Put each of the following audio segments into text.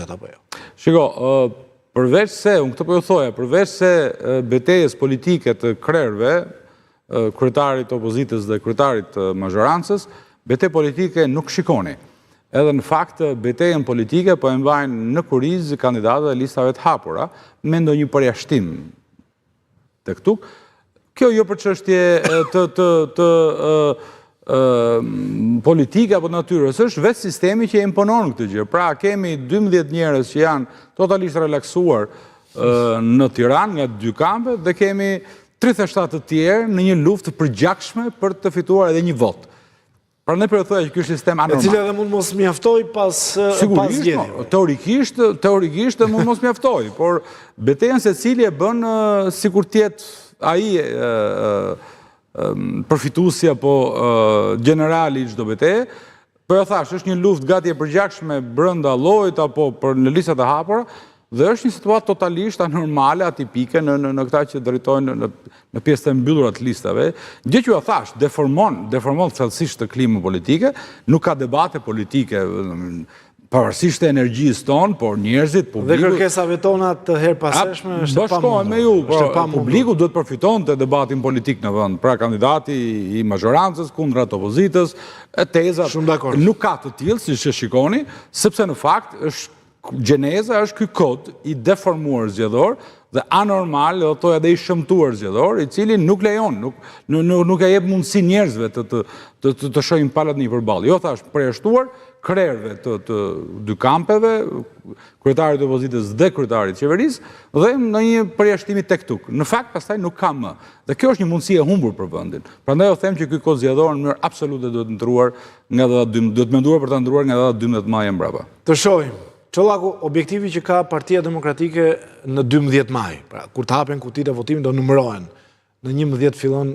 duket apo jo? Shiko, përveç se, unë këtë po ju thoja, përveç se betejës politike të krerëve, kryetarit opozitës dhe kryetarit mazhorancës, betejë politike nuk shikoni. Edhe në fakt, betejën politike po e mbajnë në kuriz kandidatët e listave të hapura, me ndonjë përjashtim të këtu. Kjo jo për çështje të politike apo natyrës, është vetë sistemi që e imponon këtë gjë. Pra, kemi 12 njerëz që janë totalisht relaksuar në Tiranë nga dy kampe dhe kemi 37 të tjerë në një luftë përgjakshme për të fituar edhe një vot. Pra ne për e thoja që kjo është sistem anormal. E cilë edhe mund mos mjaftoj pas zgjedhjeve. Teorikisht mund mos mjaftoj, por betejën se cili e bën sikur tjetë ai përfituesi apo generali i çdo beteje. Po e thash, është një luftë gati e përgjakshme brenda llojit apo në listat e hapura, dhe është një situatë totalisht anormale, atipike në këta që drejtojnë në pjesë të mbyllura të listave. Gjë që ju thash, deformon thellësisht të klimën politike, nuk ka debate politike pavarësisht të energjisë tonë, por njerëzit, publiku... Dhe kërkesave tona të herpaseshme është pa bashkohen me ju, publiku duhet përfiton të debatin politik në vend, pra kandidati i mazhorancës kundër atë opozitës, tezat nuk ka të tillë siç e shikoni, sepse në fakt është gjeneza është ky kod i deformuar zgjedhor dhe anormal, edhe i shëmtuar zgjedhor, i cili nuk lejon, nuk e jep mundësi njerëzve të shohin palat një përballë. Jo thash, përjashtuar krerëve të dy kampeve, kryetarit të opozitës dhe kryetarit të qeverisë, dhe në një përjashtimi tek tuk. Në fakt, pastaj nuk ka më. Dhe kjo është një mundësi e humbur për vendin. Prandaj u them që ky kod zgjedhor në mënyrë absolute duhet ndruar nga duhet menduar për ta ndruar nga data 12 maj e mbrapa. Të shohim. Çollaku, objektivi që ka Partia Demokratike në 12 maj, pra kur të hapen kutitë e votimit do numërohen. Në 11 fillon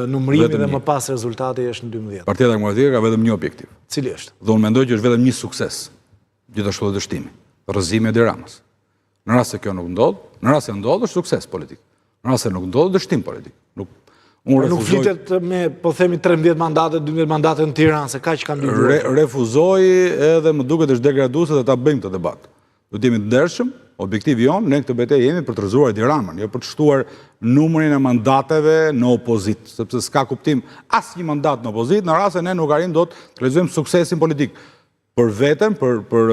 numërimi dhe më pas rezultati është në 12. Partia Demokratike ka vetëm një objektiv. Cili është? Dhe unë mendoj që është vetëm një sukses, gjithashtu edhe dështimi, rrëzimi e Edi Ramës. Në rast se kjo nuk ndodh, në rast se ndodh është sukses politik. Në rast se nuk ndodh, dështim politik. Nuk flitet me, po themi, 13 mandate, 12 mandate në Tiranë, se ka që kam bërë. Refuzoj edhe më duket është degraduese dhe ta bëjmë të debat. Do të jemi të ndershëm, objektivi jonë, ne këtë betejë jemi për të rrëzuar Edi Ramën, jo për të shtuar numrin e mandateve në opozit, sepse s'ka kuptim asnjë mandat në opozit, në rast se ne nuk arrim dot të realizojmë suksesin politik për veten, për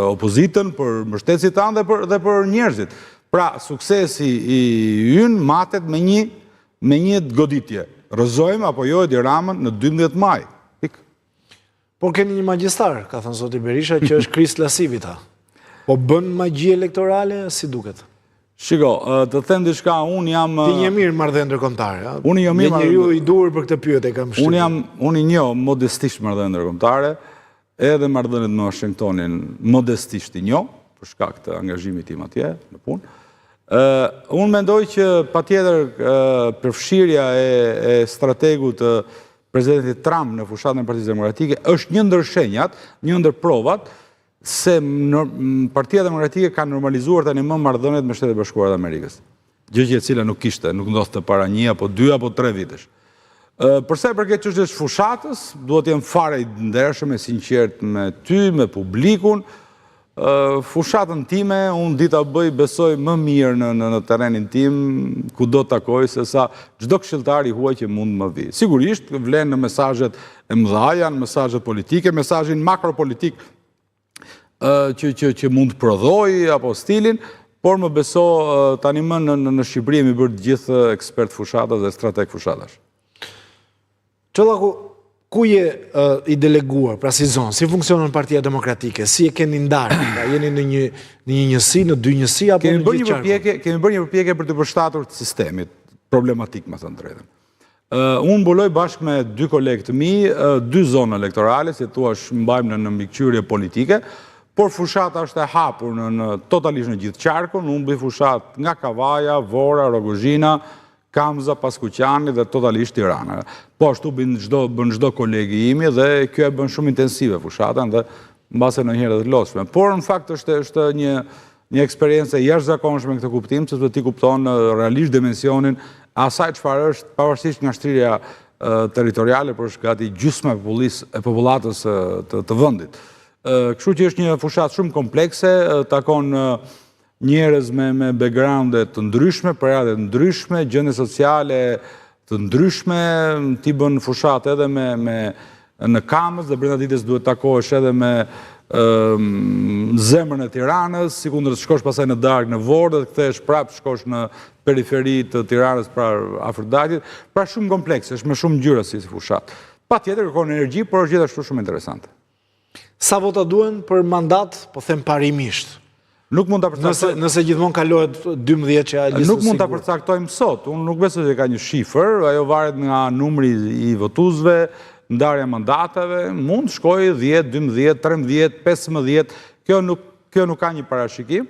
opozitën, për mbështetësit tanë dhe për njerëzit. Pra, suksesi i ynë matet me një goditje. Rrëzojmë apo jo Edi Ramën në 12 maj. Por keni një magjistar, ka thënë zoti Berisha, që është Krist Lasivita. Po bën magji elektorale, si duket? Shiko, të them diçka, unë jam... Ti një mirë marrëdhënie ndërkombëtare. Unë jam mirë njeriu i duhur për këtë pyetje kam shtypur. Unë njoh modestisht marrëdhënie ndërkombëtare, edhe marrëdhëniet me Washingtonin modestisht i njoh, për shkak të angazhimit tim atje në punë. Unë mendoj që patjetër përfshirja e strategut të presidentit Trump në fushatën e Partisë Demokratike është një ndër shenjat, një ndër provat se Partia Demokratike ka normalizuar tani më marrëdhëniet me Shtetet Bashkuara të Amerikës. Gjë që e cila nuk kishte, nuk ndodhte para 1 apo 2 apo 3 vitesh. Përsa i përket çështjes fushatës, duhet të jem fare i ndershëm e sinqert me ty, me publikun. Fushatën time, unë dita bëj besoj më mirë në terrenin tim, ku do të takoj, se sa gjdo këshilltar i huaj që mund më vi. Sigurisht, vlen në mesazhet e mëdhaja, në mesazhet politike, mesazhin makropolitik që mund të prodhoj, apo stilin, por më beso tani më në Shqipëri mi bërë gjithë ekspert fushatas dhe strateg fushatash. Çollaku, ku je i deleguar, pra si zonë, si funksionon Partia Demokratike, si e keni ndarë, pra jeni në një njësi, në dy njësi, apo në gjithë qarku? Kemi bërë një përpjekje për të përshtatur të sistemit, problematik, më thënë drejtën. Unë mbuloj bashkë me 2 kolegë të mi, 2 zonë elektorale, si thua mbajmë në mbikëqyrje politike, por fushata është e hapur totalisht në gjithë qarkun, unë bëj fushat nga Kavaja, Vora, Rogozhina, Kamza, Paskuqani dhe totalisht Tirana. Po ashtu bën çdo kolegi imi dhe kjo e bën shumë intensive fushatën dhe mbase ndonjëherë edhe të lodhshme. Por në fakt është një eksperiencë jashtëzakonshme në këtë kuptim, sepse ti kupton realisht dimensionin asaj çfarë është pavarësisht nga shtrirja territoriale, por është gati gjysma e popullatës të vendit. Kështu që është një fushat shumë komplekse, takon njerëz me backgrounde të ndryshme, përjade të ndryshme, gjëne sociale të ndryshme, ti bën fushat edhe në Kamës dhe brenda ditës duhet takohesh edhe me zemrën e Tiranës, si kundër të shkosh pasaj në darkë në Vorë, dhe të kthesh prapë shkosh në periferi të Tiranës pra afërdajtit, pra shumë komplekse, është me shumë ngjyra si fushat. Pa tjetër kërkon energji, por është gjithashtu shumë interesante. Sa vota duen për mandat, po them parimisht? Nuk mund ta përcaktoj. Nëse gjithmonë kalohet 12 që listës nuk mund ta përcaktojmë sot. Unë nuk besoj se ka një shifër, ajo varet nga numri i votuesve, ndarja mandateve, mund shkojë 10, 12, 13, 15, kjo nuk ka një parashikim,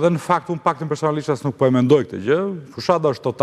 dhe në fakt unë paktën personalisht as nuk po e mendoj këtë gjë, fushata është total.